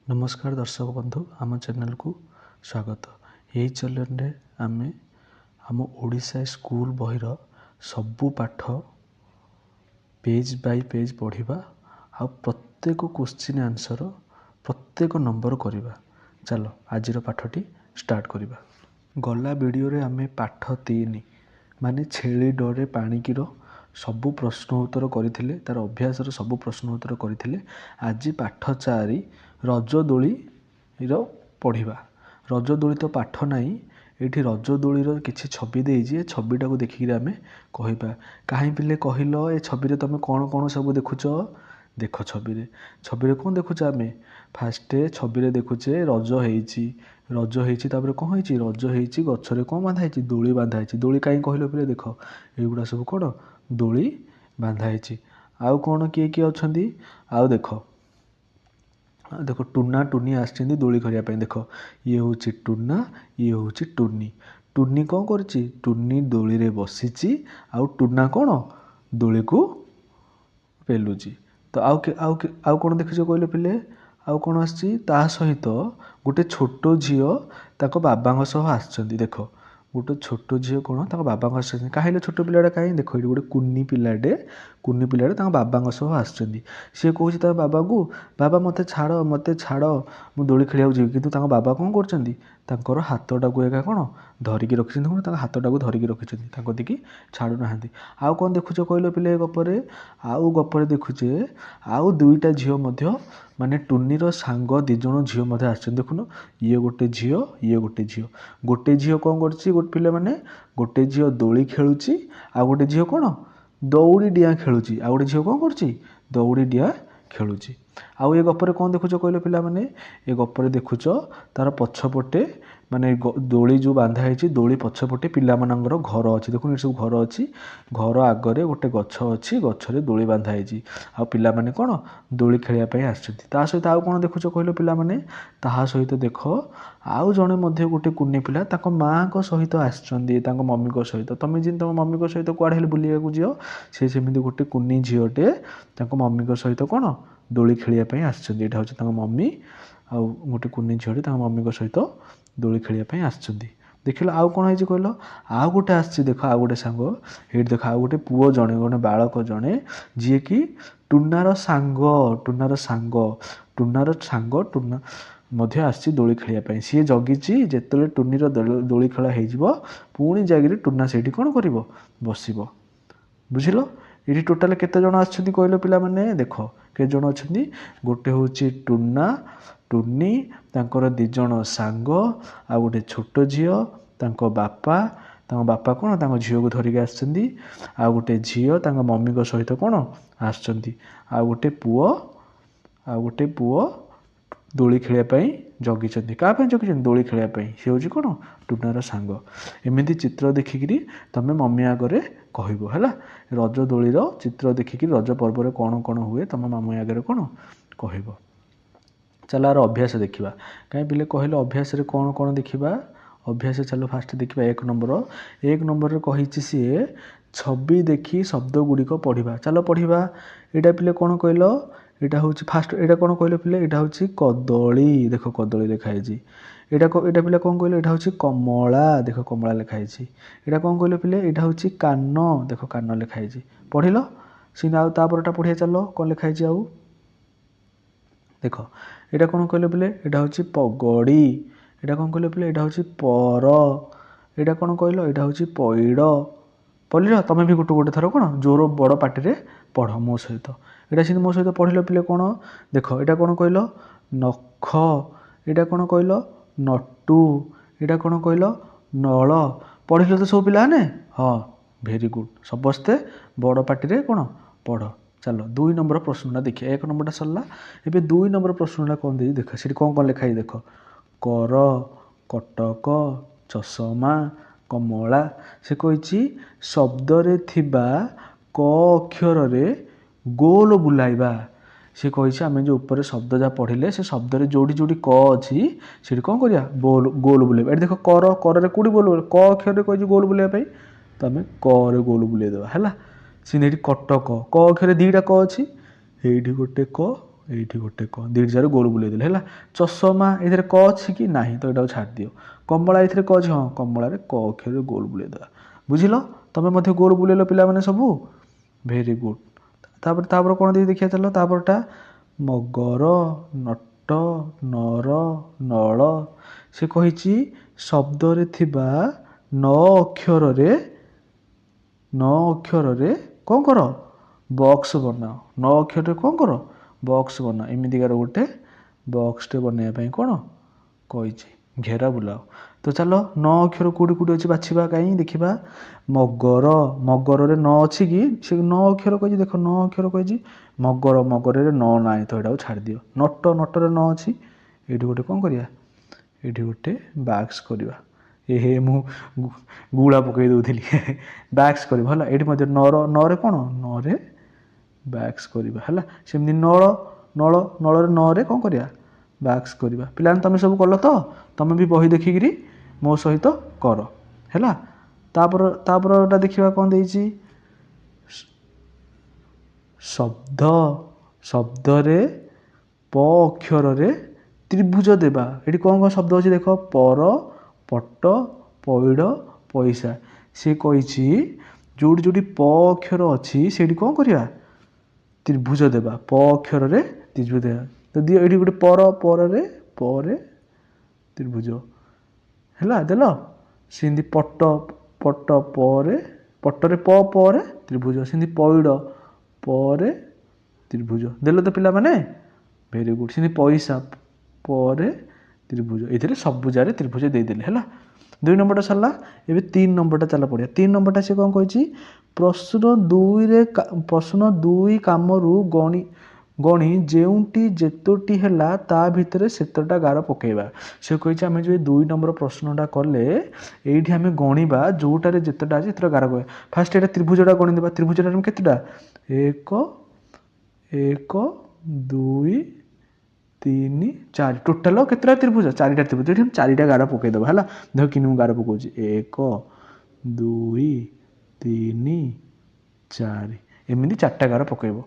नमस्कार दर्शक बंधु आम चैनल को स्वागत। यही चैनल रे आमे आम ओडिशा स्कूल बहिर सबु पाठ पेज बाय पेज पढ़िबा आ प्रत्येक क्वेश्चन आंसर प्रत्येक नंबर करिबा। चलो आज पाठटी स्टार्ट करिबा। गला वीडियो रे आमे पाठ 3 माने छेली डरे पाणिकीर सबु प्रश्न उत्तर करथिले, तार अभ्यास रो सबु प्रश्न उत्तर करथिले। आज पाठ 4 रजदोली रो पढ़िबा। रजदोली तो पाठ नाही, एठी रजदोली रो किछि छवि देइजे, छविटा को देखिकिरी आमे कहिबा। काहे पिले कहिलो ए छवि रे तमे कोन कोन सब देखुचो? देख छवि रे कोन देखुछ? आमे फास्ट छवि रे देखुचे रज हेइची तापर कोन हेइची? रज हेइची, गछरे कोन बांधा हेइची? दोली बांधा हेइची। दोली काई कहिलो पिले देख एगुडा सब कोन दोली बांधा हेइची। आउ कोन किए अछंती? आउ देखो टुना टुनी आछिंदी दोली खरिया पई। देखो ये होची टुना, ये होची टुनी। टुनी कोन करची? टुनी दोली रे बसिची, आउ टुना कोन दोली को पेलुची। तो आउ कोन देखिछो कहले पिले? आउ कोन आछी? ता सहित गोटे छोटो झियो ताको बाबांग सह आछंती। देखो गोटे छोटो झियो कोन ताको बाबांग आछंती। काहेले छोटो पिलाडा काहे? देखो एठी गोटे कुन्नी पिलाडे ताको बाबांग सह आछंती। से कहूची ता बाबा को, बाबा मते छाड़ मु दोली खेलिया जिवि। किंतु ताको बाबा कोन करचंती? तांकर हातटाको एका कोन धरिकी रखिछंती। कोन ताको हातटाको धरिकी रखिछंती, ताको देखि छाडु नाहांती। आउ कोन देखुछो कहलो पिले? गपरे आउ गपरे देखुचे आउ दुईटा झियो मध्य माने टुनीर सांग दी जण झियो मध्य आछन। देखुनो ये गोटे झियो, ये गोटे झियो। गोटे झियो कोन करची? गोटे पिले माने गोटे झियो दोली खेलुची, आ गोटे झियो कोन दौड़ी डिया खेलुची। आ गोटे झियो कोन करची? दौड़ी डिया खेलुची। आउ ए गपरे कोन देखुचो कहलो पिला माने? ए गपरे देखुचो तार पछपटे माने दोली जो बांधा हेची, दोली पछपटे पिला मानंगर घर अछि। देखुन ए सब घर अछि, घर आगरे गोटे गछ अछि, गछरे दोली बांधा हेची। आ पिला माने कोन दोली खेलिया पई आछथि। ता सहित आउ कोन देखुचो कहलो पिला माने? ताहा सहित देखो आउ जणे मध्ये गोटे कुन्नी पिला ताको मां को सहित आछचंदी, ताको मम्मी को सहित। तमे जिन तम मम्मी को सहित कुआडे हेले बुलिया को जियो, से सेमिति गोटे कुन्नी झियोटे ताको मम्मी को सहित कोन दोली खेलिया पई आछचंदी। एटा होची ताको मम्मी, आउ गोटे कुन्नी झियोटे ताको मम्मी को सहित दोली खेलिया पई आछचंदी। देखिलो आउ कोन हेची कहलो? आउ गोटे आछची। देखो आउ गोटे सांग हेट। देखो आउ गोटे पुओ जणे, गोटे बालक जणे जे कि टुनार सांग टुना मध्य आछची दोली खेलिया पई। सी जगिची जेतले टुनीर दोली खेला हेजिबो, पुणी जागिरे टुना सेठी कोन करिवो? बसिबो। बुझिलो? एठी टोटाल केते जण आछथि कहलो पिला माने? देखो के जण अछथि? गोटे होची टुना टुनी, तांकर दी जण सांग, आ गोटे छोटो झियो, तांको बापा कोन तांको झियो को धरिके आछथि। आ गोटे झियो तांको मम्मी को सहित कोन आछथि। आ गोटे पुओ दोली खेलिया पई जगिचंती। का पई जगिचंती? दोली खेलिया पई। से होची कोन टुनार सांग। एमिति चित्र देखिकिरी तमे मम्मी आगरे कहिबो हैला। रज दोली रो चित्र देखिकिरी रज पर्व रे कोन कोन हुए तमे मम्मी आगरे कोन कहिबो। चलो आर अभ्यास देखिबा। काहे पिले कहिलो अभ्यास रे कोन कोन देखिबा? अभ्यास चलो फास्ट देखिबा। एक नंबर रे कहिछि सिए छवि देखि शब्द गुडी को पढ़िबा। चलो पढ़िबा। एटा पिले कोन कहिलो? एटा होछि फास्ट, एटा कोन कहिलो पिले? एटा होछि कदली। देखो कदली लिखा हेछि। एटा पिले कोन कहिलो? एटा होछि कमला। देखो कमला लिखा हेछि। एटा कोन कहिलो पिले? एटा होछि कान। देखो कान लिखा हेछि। पढ़िलो? सिना आउ तापरटा पढ़िया चलो कोन लिखा हेछि आउ। देखो एटा कोन कहिलो पिले? एटा होछि पगड़ी। एटा कोन कहिलो पिले? एटा होछि पर। एटा कोन कहिलो? एटा होछि पइड। पढ़िलो? तमे भी गोटे थरो कोन जोरो बड़ पाटी रे पढ़ मो सहित। एटा सिन मो सहित पढ़िलो पिले कोन? देखो एटा कोन कहिलो? नख। एटा कोन कहिलो? नटू। एटा कोन कहिलो? नळ। पढ़िलो तो सब पिला ने? हां वेरी गुड। सबस्ते बड़ पाटी रे कोन पढ़। चलो 2 नंबर प्रश्नटा देखिए। 1 नंबरटा सरला, एबे 2 नंबर प्रश्नटा कोन देई देखो। सेठी कोन लिखा है देखो। कर, कटक, चषमा, कमला। से कहिछि शब्द रे थिबा क अक्षर रे गोल बुलाइबा। से कहिछि आमे जो ऊपर शब्द जा पढ़िले से शब्द रे जोडी जोडी क अछि सेठी कोन करिया? गोल बुलाइबा। एठी देखो कर रे कोडी बोल क अक्षर रे कहिछि गोल बुलाइबा पई, तो आमे क रे गोल बुलाई देबा हैला। सिनेठी कटक, क अक्षर रे 2टा क अछि, एठी गोटे क, এইଠି ଗୋଟେ କ ଦୁଇଟାରେ ଗୋଲ ବୁଲେଇ ଦେଲେ ହେଲା। ଚଷମା ଏଥିରେ କ ଅଛି କି ନାହିଁ ତ ଏଇଟାକୁ ଛାଡ଼ି ଦିଅ। କମଳା ଏଥିରେ କ ଅଛି, ହଁ କମଳାରେ କ ଅକ୍ଷରରେ ଗୋଲ ବୁଲେଇ ଦେବା। ବୁଝିଲ, ତମେ ମଧ୍ୟ ଗୋଲ ବୁଲେଇଲ ପିଲାମାନେ ସବୁ। Very good. ତାପରେ କ'ଣ ଦେଇ ଦେଖିବା ଚାଲ। ତାପରଟା ମଗର ନଟ ନର ନଳ। ସେ କହିଛି ଶବ୍ଦରେ ଥିବା ନ ଅକ୍ଷରରେ କ'ଣ କର, ବକ୍ସ ବନାଅ। ନ ଅକ୍ଷରରେ କ'ଣ କର, ବକ୍ସ ବନାଅ। ଏମିତିକାର ଗୋଟେ ବକ୍ସଟେ ବନେଇବା ପାଇଁ କ'ଣ କହିଛି, ଘେରା ବୁଲାଅ। ତ ଚାଲ ନ ଅକ୍ଷର କେଉଁଠି କେଉଁଠି ଅଛି ବାଛିବା। କାହିଁ ଦେଖିବା। ମଗରରେ ନ ଅଛି କି, ସେ ନ ଅକ୍ଷର କହିଛି। ଦେଖ ନ ଅକ୍ଷର କହିଛି। ମଗରରେ ନ ନାହିଁ ତ ଏଇଟାକୁ ଛାଡ଼ି ଦିଅ। ନଟରେ ନ ଅଛି। ଏଇଠି ଗୋଟେ କ'ଣ କରିବା, ଏଇଠି ଗୋଟେ ବାକ୍ସ କରିବା। ମୁଁ ଗୁଳା ପକାଇ ଦେଉଥିଲି। ବାକ୍ସ କରିବା ହେଲା। ଏଇଠି ମଧ୍ୟ ନରେ କ'ଣ, ନରେ ବାକ୍ସ କରିବା ହେଲା। ସେମିତି ନଳରେ ନରେ କ'ଣ କରିବା, ବାକ୍ସ କରିବା। ପିଲାମାନେ ତମେ ସବୁ କଲ ତ? ତମେ ବି ବହି ଦେଖିକିରି ମୋ ସହିତ କର ହେଲା। ତାପରଟା ଦେଖିବା କ'ଣ ଦେଇଛି। ଶବ୍ଦରେ ପ ଅକ୍ଷରରେ ତ୍ରିଭୁଜ ଦେବା। ଏଠି କ'ଣ କ'ଣ ଶବ୍ଦ ଅଛି ଦେଖ। ପର, ପଟ, ପଇଡ଼, ପଇସା। ସେ କହିଛି ଯେଉଁଠି ଯେଉଁଠି ପ ଅକ୍ଷର ଅଛି ସେଇଠି କ'ଣ କରିବା, ତ୍ରିଭୁଜ ଦେବା। ପ ଅକ୍ଷରରେ ତ୍ରିଭୁଜ ଦେବା। ତ ଦିଅ ଏଇଠି ଗୋଟେ ପରରେ ତ୍ରିଭୁଜ ହେଲା, ଦେଲ। ସେମିତି ପଟରେ ପରେ ତ୍ରିଭୁଜ। ସେମିତି ପଇଡ଼ ପରେ ତ୍ରିଭୁଜ ଦେଲ ତ ପିଲାମାନେ। Very good. ସେମିତି ପଇସା ପରେ ତ୍ରିଭୁଜ। ଏଥିରେ ସବୁ ଜାଗାରେ ତ୍ରିଭୁଜ ଦେଇଦେଲେ ହେଲା। 2 ନମ୍ବରଟା ସରିଲା। ଏବେ 3 ନମ୍ବରଟା ଚାଲ ପଢ଼ିବା। 3 ନମ୍ବରଟା ସେ କ'ଣ କହିଛି, ପ୍ରଶ୍ନ 2 କାମରୁ ଗଣି ଯେଉଁଟି ଯେତୋଟି ହେଲା ତା ଭିତରେ ସେତଟା ଗାର ପକାଇବା। ସେ କହିଛି ଆମେ ଯେଉଁ 2 ନମ୍ବର ପ୍ରଶ୍ନଟା କଲେ ଏଇଠି ଆମେ ଗଣିବା ଯେଉଁଟାରେ ଯେତେଟା ଅଛି ସେତେଟା ଗାର ପକାଇବା। ଫାଷ୍ଟ ଏଇଟା ତ୍ରିଭୁଜଟା ଗଣିଦେବା। ତ୍ରିଭୁଜଟା ଆମେ କେତେଟା, 1 2 3 4। ଟୋଟାଲ କେତେଟା ତ୍ରିଭୁଜ, 4ଟା ତ୍ରିଭୁଜ। ଏଠି 4ଟା ଗାର ପକାଇଦେବା ହେଲା। ଦେଖ କିନି ମୁଁ ଗାର ପକାଉଛି। 1 2 3 4। ଏମିତି 4ଟା ଗାର ପକାଇବ।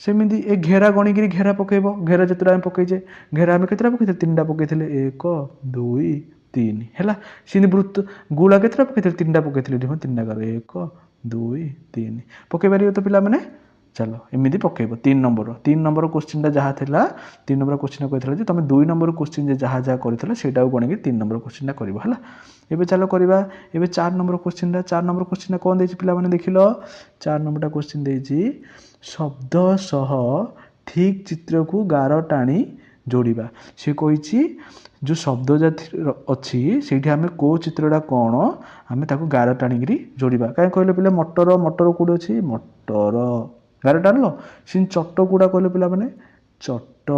ସେମିତି ଏ ଘେରା ଗଣିକିରି ଘେରା ପକାଇବ। ଘେରା ଯେତେଟା ଆମେ ପକାଇଛେ, ଘେରା ଆମେ କେତେଟା ପକାଇଥିଲେ, 3ଟା ପକାଇଥିଲେ। 1 2 3 ହେଲା। ସେମିତି ଗୁଳା କେତେଟା ପକାଇଥିଲେ, 3ଟା ପକାଇଥିଲେ। ଏଠି 3ଟା ଗାର, 1 2 3 ପକାଇ ପାରିବ ତ ପିଲାମାନେ। ଚାଲ ଏମିତି ପକାଇବ। 3 ନମ୍ବର କୋଶ୍ଚିନ୍ଟା ଯାହା ଥିଲା, 3 ନମ୍ବର କୋଶ୍ଚିନ୍ଟା କହିଥିଲା ଯେ ତମେ 2 ନମ୍ବର କୋଶ୍ଚିନ୍ ଯାହା କରିଥିଲ ସେଇଟାକୁ ଗଣିକି 3 ନମ୍ବର କୋଶ୍ଚିନ୍ଟା କରିବ ହେଲା। ଏବେ ଚାଲ କରିବା। ଏବେ 4 ନମ୍ବର କୋଶ୍ଚିନ୍ଟା। 4 ନମ୍ବର କୋଶ୍ଚିନ୍ଟା କ'ଣ ଦେଇଛି ପିଲାମାନେ ଦେଖିଲ। 4 ନମ୍ବରଟା କୋଶ୍ଚିନ୍ ଦେଇଛି ଶବ୍ଦ ସହ ଠିକ୍ ଚିତ୍ରକୁ ଗାର ଟାଣି ଯୋଡ଼ିବା। ସେ କହିଛି ଯେଉଁ ଶବ୍ଦ ଅଛି ସେଇଠି ଆମେ କେଉଁ ଚିତ୍ରଟା କ'ଣ ଆମେ ତାକୁ ଗାର ଟାଣିକିରି ଯୋଡ଼ିବା। କାହିଁ କହିଲେ ପିଲା, ମଟର କେଉଁଠି ଅଛି, ମଟର ଗାର ଟାଣିଲ। ସେମିତି ଚଟ କେଉଁଟା କହିଲେ ପିଲାମାନେ, ଚଟ।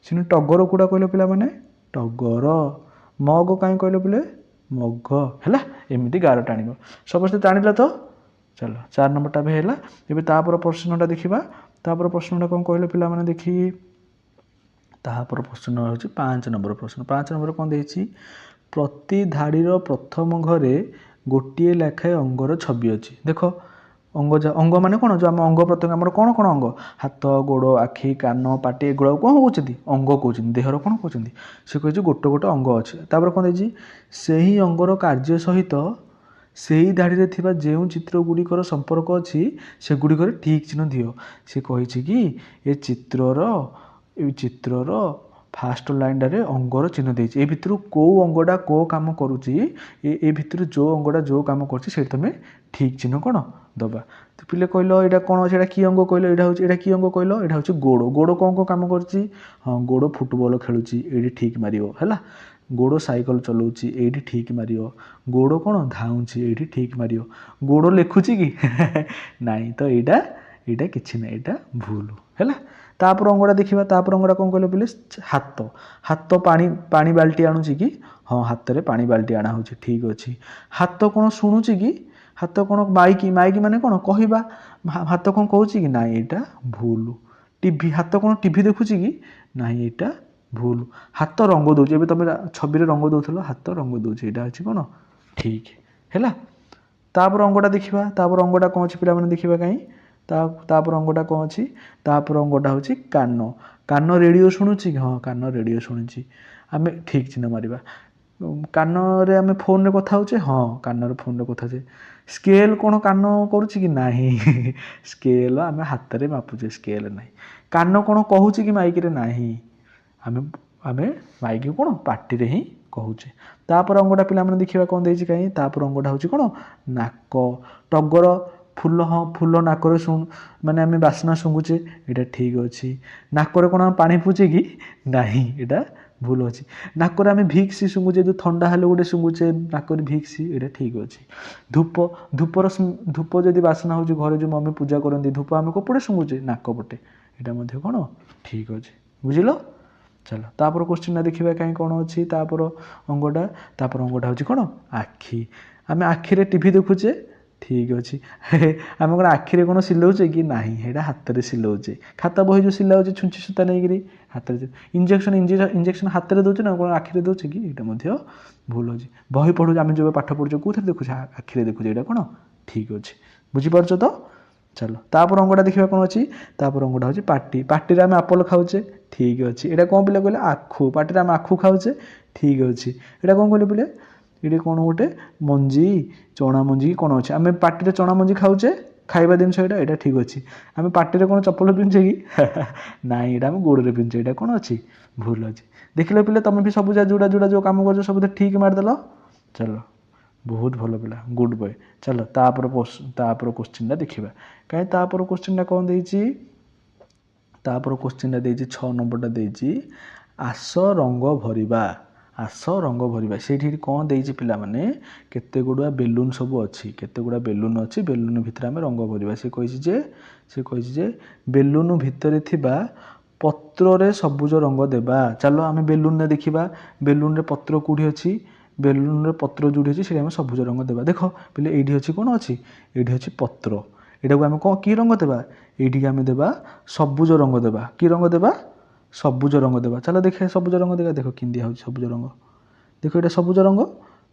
ସେମିତି ଟଗର କେଉଁଟା କହିଲେ ପିଲାମାନେ, ଟଗର। ମଗ କାହିଁ କହିଲେ ପିଲେ, ମଗ ହେଲା। ଏମିତି ଗାର ଟାଣିବ। ସମସ୍ତେ ଟାଣିଲ ତ। ଚାଲ 4 ନମ୍ବରଟା ବି ହେଲା। ଏବେ ତାପର ପ୍ରଶ୍ନଟା ଦେଖିବା। ତାପର ପ୍ରଶ୍ନଟା କ'ଣ କହିଲେ ପିଲାମାନେ ଦେଖି। ତାପର ପ୍ରଶ୍ନ ହେଉଛି 5 ନମ୍ବର ପ୍ରଶ୍ନ। 5 ନମ୍ବର କ'ଣ ଦେଇଛି, ପ୍ରତି ଧାଡ଼ିର ପ୍ରଥମ ଘରେ ଗୋଟିଏ ଲେଖାଏଁ ଅଙ୍ଗର ଛବି ଅଛି। ଦେଖ ଅଙ୍ଗ ମାନେ କ'ଣ, ଯେଉଁ ଆମ ଅଙ୍ଗ ପ୍ରତ୍ୟଙ୍ଗ ଆମର କ'ଣ କ'ଣ ଅଙ୍ଗ, ହାତ ଗୋଡ଼ ଆଖି କାନ ପାଟି, ଏଗୁଡ଼ାକୁ କ'ଣ କହୁଛନ୍ତି, ଅଙ୍ଗ କହୁଛନ୍ତି। ଦେହର କ'ଣ କହୁଛନ୍ତି। ସେ କହିଛି ଗୋଟେ ଗୋଟେ ଅଙ୍ଗ ଅଛି। ତାପରେ କ'ଣ ଦେଇଛି, ସେହି ଅଙ୍ଗର କାର୍ଯ୍ୟ ସହିତ ସେହି ଧାଡ଼ିରେ ଥିବା ଯେଉଁ ଚିତ୍ର ଗୁଡ଼ିକର ସମ୍ପର୍କ ଅଛି ସେଗୁଡ଼ିକରେ ଠିକ୍ ଚିହ୍ନ ଦିଅ। ସେ କହିଛି କି ଏ ଚିତ୍ରର ଫାଷ୍ଟ ଲାଇନ୍ଟାରେ ଅଙ୍ଗର ଚିହ୍ନ ଦେଇଛି। ଏ ଭିତରୁ କେଉଁ ଅଙ୍ଗଟା କେଉଁ କାମ କରୁଛି, ଏ ଭିତରୁ ଯେଉଁ ଅଙ୍ଗଟା ଯେଉଁ କାମ କରୁଛି ସେଇଠି ତୁମେ ଠିକ୍ ଚିହ୍ନ କ'ଣ ଦେବା। ତ ପିଲେ କହିଲ ଏଇଟା କ'ଣ ଅଛି, ଏଇଟା କି ଅଙ୍ଗ କହିଲ, ଏଇଟା କି ଅଙ୍ଗ କହିଲ, ଏଇଟା ହେଉଛି ଗୋଡ଼। ଗୋଡ଼ କ'ଣ କ'ଣ କାମ କରୁଛି, ହଁ ଗୋଡ଼ ଫୁଟବଲ୍ ଖେଳୁଛି, ଏଇଠି ଠିକ୍ ମାରିବ ହେଲା। ଗୋଡ଼ ସାଇକେଲ ଚଲାଉଛି, ଏଇଠି ଠିକ୍ ମାରିବ। ଗୋଡ଼ କ'ଣ ଧାଉଁଛି, ଏଇଠି ଠିକ୍ ମାରିବ। ଗୋଡ଼ ଲେଖୁଛି କି ନାଇଁ ତ ଏଇଟା କିଛି ନାହିଁ, ଏଇଟା ଭୁଲ ହେଲା। ତାପରେ ଅଙ୍ଗଟା ଦେଖିବା। ତାପରେ ଅଙ୍ଗଟା କ'ଣ କହିଲେ ପିଲେ, ହାତ ପାଣି ବାଲ୍ଟି ଆଣୁଛି କି, ହଁ ହାତରେ ପାଣି ବାଲ୍ଟି ଆଣା ହେଉଛି, ଠିକ୍ ଅଛି। ହାତ କ'ଣ ଶୁଣୁଛି କି, ହାତ କ'ଣ ମାଇକି ମାନେ କ'ଣ କହିବା, ହାତ କ'ଣ କହୁଛି କି, ନାଇଁ ଏଇଟା ଭୁଲ। ହାତ କ'ଣ ଟିଭି ଦେଖୁଛି କି, ନାଇଁ ଏଇଟା ଭୁଲ। ହାତ ରଙ୍ଗ ଦେଉଛି, ଏବେ ତମେ ଛବିରେ ରଙ୍ଗ ଦେଉଥିଲ, ହାତ ରଙ୍ଗ ଦେଉଛି, ଏଇଟା ଅଛି କ'ଣ ଠିକ୍ ହେଲା। ତାପରେ ଅଙ୍ଗଟା ଦେଖିବା। ତାପରେ ଅଙ୍ଗଟା କ'ଣ ଅଛି ପିଲାମାନେ ଦେଖିବା। କାହିଁ ତାପରେ ଅଙ୍ଗଟା କ'ଣ ଅଛି? ତାପରେ ଅଙ୍ଗଟା ହେଉଛି କାନ। କାନ ରେଡ଼ିଓ ଶୁଣୁଛି କି? ହଁ, କାନ ରେଡ଼ିଓ ଶୁଣୁଛି। ଆମେ ଠିକ୍ ଚିହ୍ନ ମାରିବା। କାନରେ ଆମେ ଫୋନ୍ରେ କଥା ହେଉଛେ? ହଁ, କାନରେ ଫୋନ୍ରେ କଥା ହେଉଛେ। ସ୍କେଲ୍ କ'ଣ କାନ କରୁଛି କି? ନାହିଁ। ସ୍କେଲ୍ ଆମେ ହାତରେ ମାପୁଛେ, ସ୍କେଲ୍ ନାହିଁ। କାନ କ'ଣ କହୁଛି କି ମାଇକ୍ରେ? ନାହିଁ। ଆମେ ଆମେ ମାଇକ୍କୁ କ'ଣ ପାଟିରେ ହିଁ କହୁଛେ। ତାପରେ ଅଙ୍ଗଟା ପିଲାମାନେ ଦେଖିବା କ'ଣ ଦେଇଛି କାହିଁ? ତାପରେ ଅଙ୍ଗଟା ହେଉଛି କ'ଣ? ନାକ। ଟଗର ଫୁଲ, ହଁ, ଫୁଲ ନାକରେ ମାନେ ଆମେ ବାସ୍ନା ଶୁଙ୍ଘୁଛେ, ଏଇଟା ଠିକ୍ ଅଛି। ନାକରେ କ'ଣ ଆମେ ପାଣି ପୁଛେ କି? ନାହିଁ, ଏଇଟା ଭୁଲ ଅଛି। ନାକରେ ଆମେ ଭିକ୍ସ ଶୁଙ୍ଘୁଛେ, ଯେଉଁ ଥଣ୍ଡା ହେଲେ ଗୋଟେ ଶୁଙ୍ଘୁଛେ ନାକରେ ଭିକ୍ସ, ଏଇଟା ଠିକ୍ ଅଛି। ଧୂପ ଯଦି ବାସ୍ନା ହେଉଛି, ଘରେ ଯେଉଁ ମମି ପୂଜା କରନ୍ତି, ଧୂପ ଆମେ କେଉଁପଟେ ଶୁଙ୍ଘୁଛେ? ନାକ ପଟେ। ଏଇଟା ମଧ୍ୟ କ'ଣ ଠିକ୍ ଅଛି। ବୁଝିଲ? ଚାଲ ତାପରେ କୋଶ୍ଚିନ୍ଟା ଦେଖିବା କାହିଁ କ'ଣ ଅଛି ତାପରେ ଅଙ୍ଗଟା। ତାପରେ ଅଙ୍ଗଟା ହେଉଛି କ'ଣ? ଆଖି। ଆମେ ଆଖିରେ ଟିଭି ଦେଖୁଛେ, ଠିକ୍ ଅଛି। ଆମେ କ'ଣ ଆଖିରେ କ'ଣ ସିଲଉଛେ କି? ନାହିଁ, ସେଇଟା ହାତରେ ସିଲଉଛେ। ଖାତା ବହି ଯେଉଁ ସିଲାଉଛେ ଛୁଞ୍ଚି ସୂତା ନେଇକିରି ହାତରେ। ଇଞ୍ଜେକ୍ସନ୍ ହାତରେ ଦେଉଛେ ନା କ'ଣ ଆଖିରେ ଦେଉଛେ କି? ଏଇଟା ମଧ୍ୟ ଭୁଲ ଅଛି। ବହି ପଢ଼ୁଛେ, ଆମେ ଯେଉଁ ପାଠ ପଢ଼ୁଛେ କେଉଁଥିରେ ଦେଖୁଛେ? ଆଖିରେ ଦେଖୁଛେ, ଏଇଟା କ'ଣ ଠିକ୍ ଅଛି। ବୁଝିପାରୁଛ ତ? ଚାଲ ତାପରେ ଅଙ୍ଗଟା ଦେଖିବା କ'ଣ ଅଛି। ତାପରେ ଅଙ୍ଗଟା ହେଉଛି ପାଟି। ପାଟିରେ ଆମେ ଆପଲ ଖାଉଛେ, ଠିକ୍ ଅଛି। ଏଇଟା କ'ଣ ପିଲା କହିଲେ? ଆଖୁ। ପାଟିରେ ଆମେ ଆଖୁ ଖାଉଛେ, ଠିକ୍ ଅଛି। ଏଇଟା କ'ଣ କହିଲେ ପିଲେ? ଏଇଠି କ'ଣ ଗୋଟେ ମଞ୍ଜି, ଚଣା ମଞ୍ଜି କି କ'ଣ ଅଛି? ଆମେ ପାଟିରେ ଚଣା ମଞ୍ଜି ଖାଉଛେ, ଖାଇବା ଜିନିଷ ଏଇଟା, ଏଇଟା ଠିକ୍ ଅଛି। ଆମେ ପାଟିରେ କ'ଣ ଚପଲ ପିନ୍ଧୁଛେ କି? ନାଇଁ, ଏଇଟା ଆମେ ଗୋଡ଼ରେ ପିନ୍ଧୁଛେ, ଏଇଟା କ'ଣ ଅଛି? ଭୁଲ ଅଛି। ଦେଖିଲ ପିଲେ, ତମେ ବି ସବୁ ଯୋଉଟା ଯେଉଁ କାମ କରୁଛ ସବୁଥିରେ ଠିକ୍ ମାରିଦେଲ। ଚାଲ, ବହୁତ ଭଲ ପିଲା, ଗୁଡ୍ ବୟ। ଚାଲ ତାପରେ କୋଶ୍ଚିନ୍ଟା ଦେଖିବା କାହିଁ। ତାପରେ କୋଶ୍ଚିନ୍ଟା କ'ଣ ଦେଇଛି? ତାପରେ କୋଶ୍ଚିନ୍ଟା ଦେଇଛି 6 ନମ୍ବରଟା ଦେଇଛି, ଆସ ରଙ୍ଗ ଭରିବା। ଆସ ରଙ୍ଗ ଭରିବା। ସେଇଠି କ'ଣ ଦେଇଛି ପିଲାମାନେ? କେତେ ଗୁଡ଼ାଏ ବେଲୁନ୍ ସବୁ ଅଛି। କେତେ ଗୁଡ଼ା ବେଲୁନ୍ ଅଛି, ବେଲୁନ୍ ଭିତରେ ଆମେ ରଙ୍ଗ ଭରିବା। ସେ କହିଛି ଯେ ବେଲୁନ୍ ଭିତରେ ଥିବା ପତ୍ରରେ ସବୁଜ ରଙ୍ଗ ଦେବା। ଚାଲ ଆମେ ବେଲୁନ୍ରେ ଦେଖିବା। ବେଲୁନ୍ରେ ପତ୍ର କେଉଁଠି ଅଛି? ବେଲୁନ୍ରେ ପତ୍ର ଯେଉଁଠି ଅଛି ସେଇଠି ଆମେ ସବୁଜ ରଙ୍ଗ ଦେବା। ଦେଖ ପିଲେ, ଏଇଠି ଅଛି କ'ଣ ଅଛି? ଏଇଠି ଅଛି ପତ୍ର। ଏଇଟାକୁ ଆମେ କ'ଣ କି ରଙ୍ଗ ଦେବା? ଏଇଠିକି ଆମେ ଦେବା ସବୁଜ ରଙ୍ଗ ଦେବା। କି ରଙ୍ଗ ଦେବା? ସବୁଜ ରଙ୍ଗ ଦେବା। ଚାଲ ଦେଖିବା ସବୁଜ ରଙ୍ଗ ଦେବା। ଦେଖ କେମିତି ହେଉଛି ସବୁଜ ରଙ୍ଗ। ଦେଖ ଏଇଟା ସବୁଜ ରଙ୍ଗ।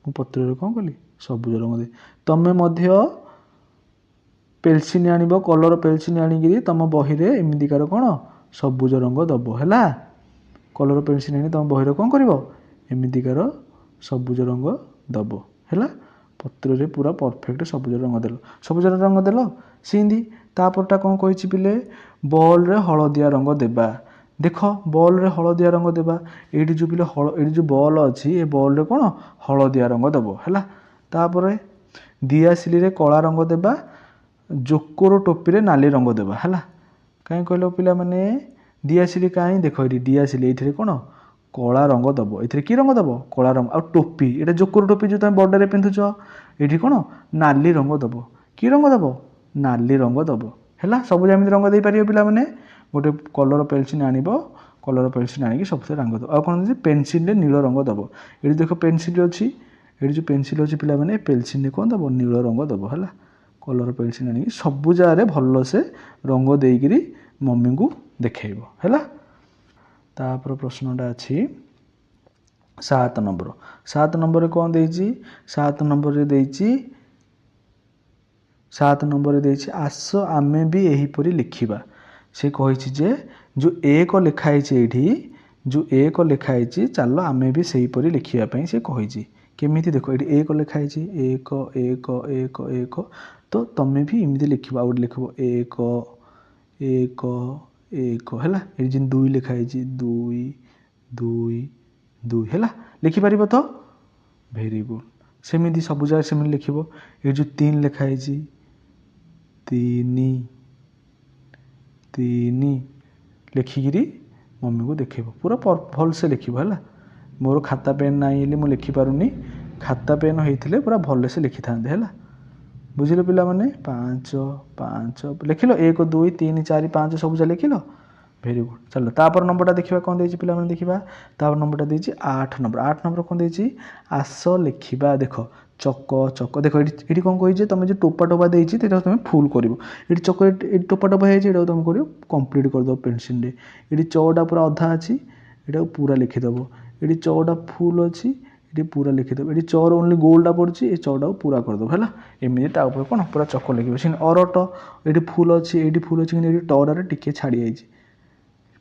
ମୁଁ ପତ୍ରରେ କ'ଣ କଲି? ସବୁଜ ରଙ୍ଗ ଦେବି। ତମେ ମଧ୍ୟ ପେନ୍ସିଲ୍ ଆଣିବ, କଲର ପେନ୍ସିଲ୍ ଆଣିକିରି ତମ ବହିରେ ଏମିତିକାର କ'ଣ ସବୁଜ ରଙ୍ଗ ଦେବ। ହେଲା, କଲର ପେନ୍ସିଲ୍ ଆଣି ତମ ବହିରେ କ'ଣ କରିବ? ଏମିତିକାର ସବୁଜ ରଙ୍ଗ ଦେବ। ହେଲା, ପତ୍ରରେ ପୁରା ପରଫେକ୍ଟ ସବୁଜ ରଙ୍ଗ ଦେଲ। ସବୁଜ ରଙ୍ଗ ଦେଲ ସେମିତି। ତାପରଟା କ'ଣ କହିଛି ପିଲେ? ବଲ୍ରେ ହଳଦିଆ ରଙ୍ଗ ଦେବା। ଦେଖ, ବଲ୍ରେ ହଳଦିଆ ରଙ୍ଗ ଦେବା। ଏଇଠି ଯେଉଁ ପିଲେ ଏଇଠି ଯେଉଁ ବଲ୍ ଅଛି, ଏ ବଲ୍ରେ କ'ଣ ହଳଦିଆ ରଙ୍ଗ ଦେବ। ହେଲା, ତାପରେ ଦିଆସିଲିରେ କଳା ରଙ୍ଗ ଦେବା। ଜୋକର ଟୋପିରେ ନାଲି ରଙ୍ଗ ଦେବା। ହେଲା, କାହିଁ କହିଲ ପିଲାମାନେ? ଦିଆସିଲି କାହିଁ? ଦେଖ ଏଇଠି ଦିଆସିଲି, ଏଇଥିରେ କ'ଣ କଳା ରଙ୍ଗ ଦେବ। ଏଥିରେ କି ରଙ୍ଗ ଦେବ? କଳା ରଙ୍ଗ। ଆଉ ଟୋପି, ଏଇଟା ଜୋକର ଟୋପି ଯେଉଁ ତମେ ବଡ଼ରେ ପିନ୍ଧୁଛ, ଏଇଠି କ'ଣ ନାଲି ରଙ୍ଗ ଦେବ। କି ରଙ୍ଗ ଦେବ? ନାଲି ରଙ୍ଗ ଦେବ। ହେଲା, ସବୁ ଯେମିତି ରଙ୍ଗ ଦେଇପାରିବ ପିଲାମାନେ। ଗୋଟେ କଲର ପେନ୍ସିଲ୍ ଆଣିବ, କଲର ପେନ୍ସିଲ୍ ଆଣିକି ସବୁଥିରେ ରଙ୍ଗ ଦେବ। ଆଉ କ'ଣ ଅଛି? ପେନ୍ସିଲ୍ରେ ନୀଳ ରଙ୍ଗ ଦେବ। ଏଇଠି ଦେଖ ପେନ୍ସିଲ୍ ଅଛି, ଏଇଠି ଯେଉଁ ପେନ୍ସିଲ୍ ଅଛି ପିଲାମାନେ, ପେନ୍ସିଲ୍ରେ କ'ଣ ଦେବ? ନୀଳ ରଙ୍ଗ ଦେବ। ହେଲା, କଲର ପେନ୍ସିଲ୍ ଆଣିକି ସବୁ ଜାଗାରେ ଭଲସେ ରଙ୍ଗ ଦେଇକିରି ମମିଙ୍କୁ ଦେଖେଇବ। ହେଲା, ତାପରେ ପ୍ରଶ୍ନଟା ଅଛି 7 ନମ୍ବର। 7 ନମ୍ବରରେ କ'ଣ ଦେଇଛି? 7 ନମ୍ବରରେ ଦେଇଛି ଆସ ଆମେ ବି ଏହିପରି ଲେଖିବା। ସେ କହିଛି ଯେ ଯେଉଁ 1 ଲେଖା ହେଇଛି ଏଇଠି, ଯେଉଁ 1 ଲେଖା ହେଇଛି, ଚାଲ ଆମେ ବି ସେହିପରି ଲେଖିବା ପାଇଁ ସେ କହିଛି। କେମିତି? ଦେଖ ଏଇଠି 1 ଲେଖା ହେଇଛି, 1 1 1 1। ତ ତମେ ବି ଏମିତି ଲେଖିବ। ଆଉ ଗୋଟେ ଲେଖିବ 1 1 1। ହେଲା, ଏଇଠି ଯେମିତି 2 ଲେଖା ହେଇଛି, 2 2 2। ହେଲା, ଲେଖିପାରିବ ତ? Very good. ସେମିତି ସବୁ ଜାଗାରେ ସେମିତି ଲେଖିବ। ଏଇଠି ଯେଉଁ 3 ଲେଖା ହେଇଛି, 3 3 ଲେଖିକିରି ମମିକୁ ଦେଖେଇବ। ପୁରା ଭଲସେ ଲେଖିବ। ହେଲା, ମୋର ଖାତା ପେନ୍ ନାହିଁ ହେଲେ ମୁଁ ଲେଖିପାରୁନି। ଖାତା ପେନ୍ ହେଇଥିଲେ ପୁରା ଭଲସେ ଲେଖିଥାନ୍ତେ। ହେଲା, ବୁଝିଲ ପିଲାମାନେ? 5 5 ଲେଖିଲ। 1 2 3 4 5 ସବୁ ଯା ଲେଖିଲ। Very good. ଚାଲ ତାପରେ ନମ୍ବରଟା ଦେଖିବା କ'ଣ ଦେଇଛି ପିଲାମାନେ। ଦେଖିବା ତାପରେ ନମ୍ବରଟା ଦେଇଛି 8 ନମ୍ବର। 8 ନମ୍ବର କ'ଣ ଦେଇଛି? ଆସ ଲେଖିବା। ଦେଖ ଚକ ଚକ। ଦେଖ ଏଇଠି କ'ଣ କହିଛି? ତୁମେ ଯେଉଁ ଟୋପା ଦେଇଛି ସେଇଟାକୁ ତୁମେ ଫୁଲ୍ କରିବ। ଏଇଠି ଚକ, ଏଇଠି ଟୋପା ହେଇଛି, ଏଇଟାକୁ ତୁମେ କରିବ କମ୍ପ୍ଲିଟ୍ କରିଦେବ ପେନ୍ସିଲ୍ରେ। ଏଇଠି ଚଟା ପୁରା ଅଧା ଅଛି, ଏଇଟାକୁ ପୁରା ଲେଖିଦେବ। ଏଇଠି ଚଟା ଫୁଲ୍ ଅଛି, ये पूरा लिखिदेव ये चर ओनली गोलटा पड़ी ये चटा को पूरा करदेव है एमती कौन पूरा चक लिखे से अरट ये फुल अच्छी ये फुल अच्छी कि टटार टिके छाड़ी जाइए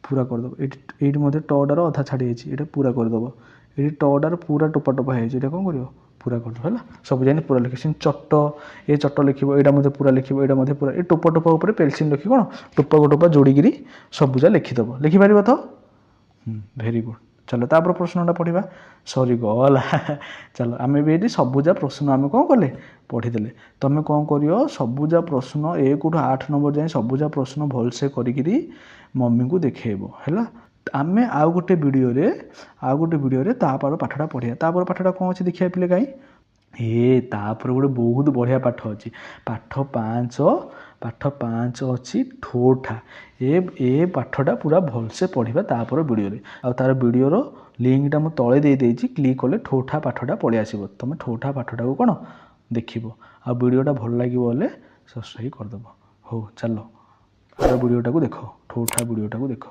पूरा करदेव ये टटार अधा छाड़ी जाइए पूरा करदेव ये टटार पूरा टोपा टोपा है कौन कर पूरा करदेव है सब जाए पूरा लिखे चट ये चट लिख यहाँ पूरा लिख यहाँ पूरा ये टोपा टोपा उपर पेनसिल रखी कौन टोपा को टोपा जोड़िकी सबुजा लिखिदेव लिखिपार तो भेरी गुड चलो तापर प्रश्नटा पढ़ा सरी गला चलो आम भी ये सबुजा प्रश्न आम कौन कले पढ़ीदे तुम कौन कर सबुजा प्रश्न 1 टू 8 नंबर जाए सबुजा प्रश्न भलसे करी मम्मी को देखब है आम आउ गोटे वीडियो तापर पाठटा पढ़िया तापर पाठटा कौन अच्छे देखिए पे कहीं तापर गोटे बहुत बढ़िया पाठ अच्छी पाठ 5 अच्छी ठोठा ए पाठटा पूरा भलसे पढ़ा तापर वीडियो आ तार वीडियोर लिंकटा मुझे तले देदेजी क्लिक कले ठोठा पाठटा पलि आसो तुम ठोठा पाठटा को कौन देखो आ वीडियोटा भल लगे सब्सक्राइब करदेव हो चलो वीडियोटा को देख ठोठा वीडियोटा को देख।